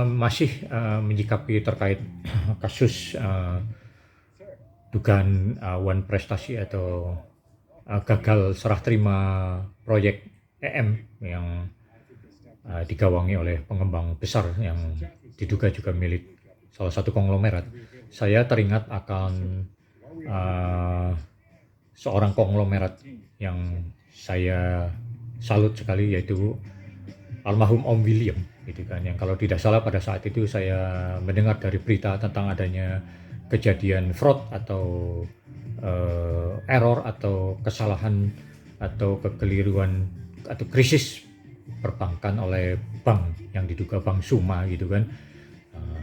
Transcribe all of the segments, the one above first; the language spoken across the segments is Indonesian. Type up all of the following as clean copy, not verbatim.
Masih menyikapi terkait kasus dugaan wan prestasi atau gagal serah terima proyek EM yang digawangi oleh pengembang besar yang diduga juga milik salah satu konglomerat. Saya teringat akan uh, seorang konglomerat yang saya salut sekali, yaitu almarhum Om William gitu kan, yang kalau tidak salah pada saat itu saya mendengar dari berita tentang adanya kejadian fraud atau error atau kesalahan atau kekeliruan atau krisis perbankan oleh bank yang diduga Bank Suma gitu kan. Uh,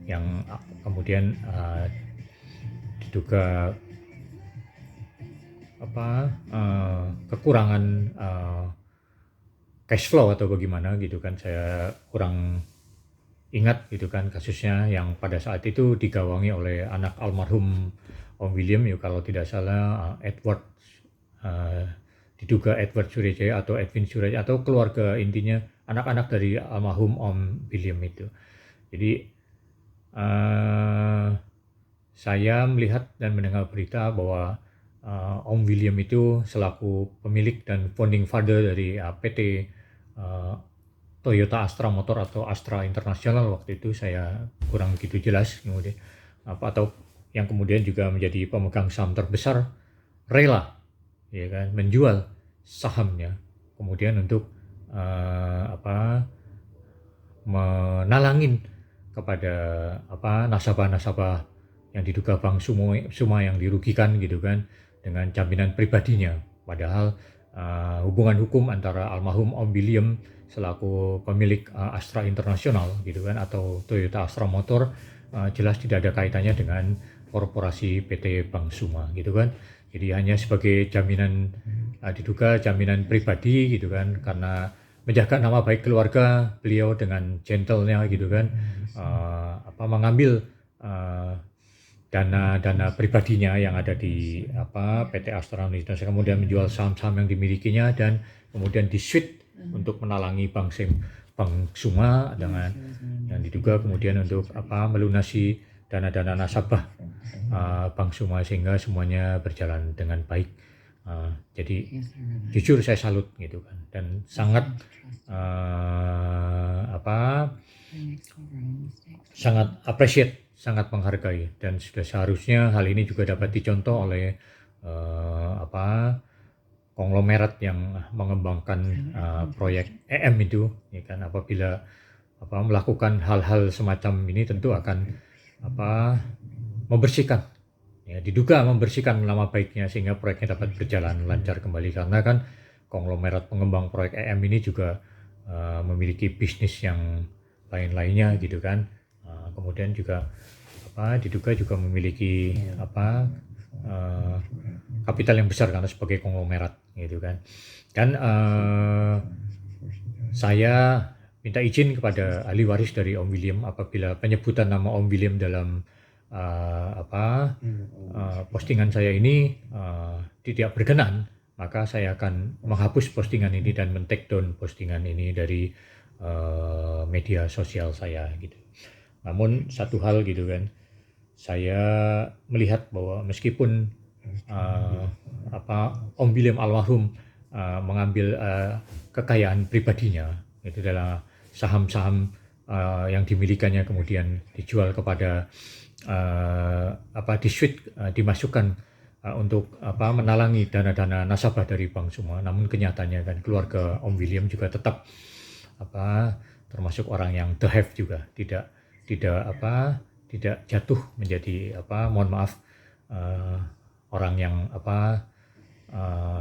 yang kemudian diduga kekurangan cash flow atau bagaimana gitu kan, saya kurang ingat gitu kan kasusnya, yang pada saat itu digawangi oleh anak almarhum Om William ya, kalau tidak salah Edward, uh, diduga Edward Surajaya atau Edwin Surajaya atau keluarga, intinya anak-anak dari almarhum Om William itu. Jadi saya melihat dan mendengar berita bahwa Om William itu selaku pemilik dan founding father dari PT Toyota Astra Motor atau Astra International, waktu itu saya kurang begitu jelas, kemudian atau yang kemudian juga menjadi pemegang saham terbesar, rela ya kan menjual sahamnya kemudian untuk menalangin kepada nasabah-nasabah yang diduga Bank Suma yang dirugikan gitu kan, dengan jaminan pribadinya. Padahal hubungan hukum antara almarhum Om William selaku pemilik Astra International gitu kan atau Toyota Astra Motor jelas tidak ada kaitannya dengan korporasi PT Bank Suma gitu kan. Jadi hanya sebagai jaminan, diduga jaminan pribadi gitu kan, karena menjaga nama baik keluarga, beliau dengan gentlenya gitu kan mengambil dana dana pribadinya yang ada di PT Astra Indonesia, kemudian menjual saham-saham yang dimilikinya dan kemudian di-switch untuk menalangi Bank Suma dengan yang diduga kemudian untuk melunasi dana-dana nasabah Bank Suma sehingga semuanya berjalan dengan baik. Jadi jujur saya salut gitu kan, dan sangat sangat appreciate, sangat menghargai, dan sudah seharusnya hal ini juga dapat dicontoh oleh konglomerat yang mengembangkan proyek EM itu ya kan. Apabila melakukan hal-hal semacam ini tentu akan membersihkan, ya diduga membersihkan nama baiknya sehingga proyeknya dapat berjalan lancar kembali, karena kan konglomerat pengembang proyek EM ini juga memiliki bisnis yang lain-lainnya gitu kan. Kemudian juga diduga juga memiliki kapital yang besar karena sebagai konglomerat gitu kan. Dan saya minta izin kepada ahli waris dari Om William, apabila penyebutan nama Om William dalam postingan saya ini tidak berkenan, maka saya akan menghapus postingan ini dan men-take down postingan ini dari media sosial saya gitu. Namun satu hal gitu kan, saya melihat bahwa meskipun Om William almarhum mengambil kekayaan pribadinya itu adalah saham-saham yang dimilikannya kemudian dijual kepada dimasukkan untuk menalangi dana-dana nasabah dari Bank Suma. Namun kenyataannya kan keluarga Om William juga tetap termasuk orang yang the have juga, tidak jatuh menjadi mohon maaf orang yang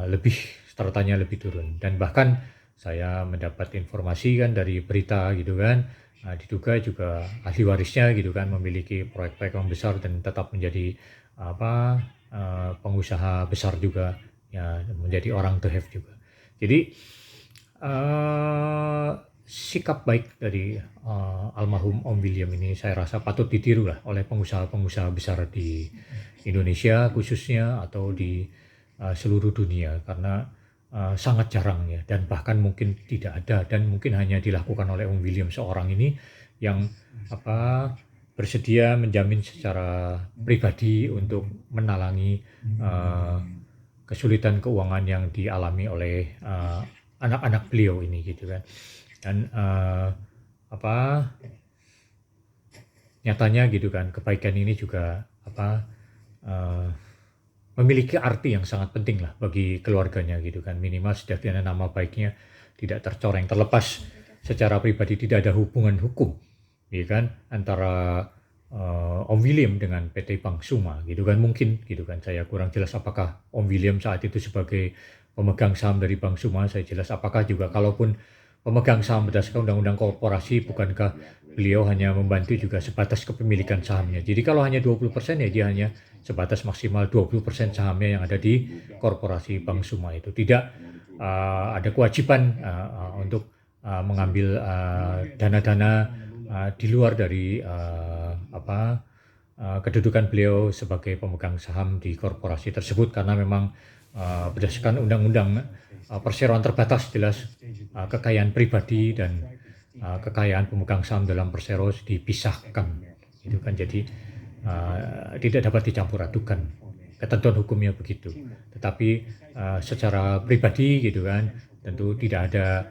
lebih stratanya lebih turun. Dan bahkan saya mendapat informasi kan dari berita gitu kan, diduga juga ahli warisnya gitu kan memiliki proyek-proyek yang besar dan tetap menjadi pengusaha besar juga ya, menjadi orang the have juga. Jadi sikap baik dari almarhum Om William ini saya rasa patut ditiru lah oleh pengusaha-pengusaha besar di Indonesia khususnya atau di seluruh dunia, karena sangat jarang ya, dan bahkan mungkin tidak ada, dan mungkin hanya dilakukan oleh Om William seorang ini yang apa bersedia menjamin secara pribadi untuk menalangi uh, kesulitan keuangan yang dialami oleh anak-anak beliau ini gitu kan. Dan apa nyatanya gitu kan, kebaikan ini juga uh, memiliki arti yang sangat penting lah bagi keluarganya gitu kan. Minimal setidaknya nama baiknya tidak tercoreng, terlepas secara pribadi tidak ada hubungan hukum ya kan antara Om William dengan PT Bank Suma gitu kan. Mungkin gitu kan, saya kurang jelas apakah Om William saat itu sebagai pemegang saham dari Bank Suma, saya jelas apakah juga kalaupun pemegang saham berdasarkan undang-undang korporasi, bukankah beliau hanya membantu juga sebatas kepemilikan sahamnya. Jadi kalau hanya 20% ya dia hanya sebatas maksimal 20% sahamnya yang ada di korporasi Bank Suma itu. Tidak ada kewajiban untuk mengambil dana-dana di luar dari kedudukan beliau sebagai pemegang saham di korporasi tersebut, karena memang berdasarkan undang-undang perseroan terbatas jelas kekayaan pribadi dan kekayaan pemegang saham dalam persero dipisahkan gitu kan. Jadi tidak dapat dicampur adukan, ketentuan hukumnya begitu. Tetapi secara pribadi gitu kan, tentu tidak ada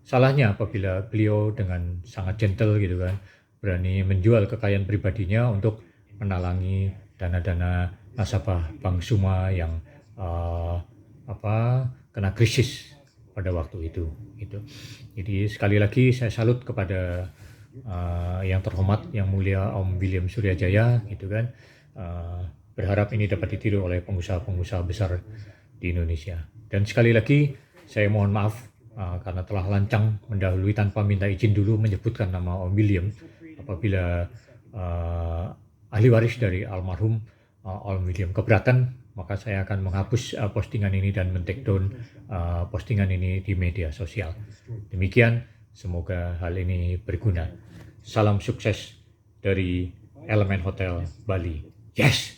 salahnya apabila beliau dengan sangat gentle gitu kan berani menjual kekayaan pribadinya untuk menalangi dana-dana nasabah Bank Suma yang kena krisis pada waktu itu gitu. Jadi sekali lagi saya salut kepada yang terhormat, yang mulia Om William Suryajaya gitu kan. Berharap ini dapat ditiru oleh pengusaha-pengusaha besar di Indonesia. Dan sekali lagi saya mohon maaf karena telah lancang mendahului tanpa minta izin dulu menyebutkan nama Om William. Apabila ahli waris dari almarhum Om William keberatan, maka saya akan menghapus postingan ini dan men-take down postingan ini di media sosial. Demikian, semoga hal ini berguna. Salam sukses dari Elemen Hotel Bali. Yes!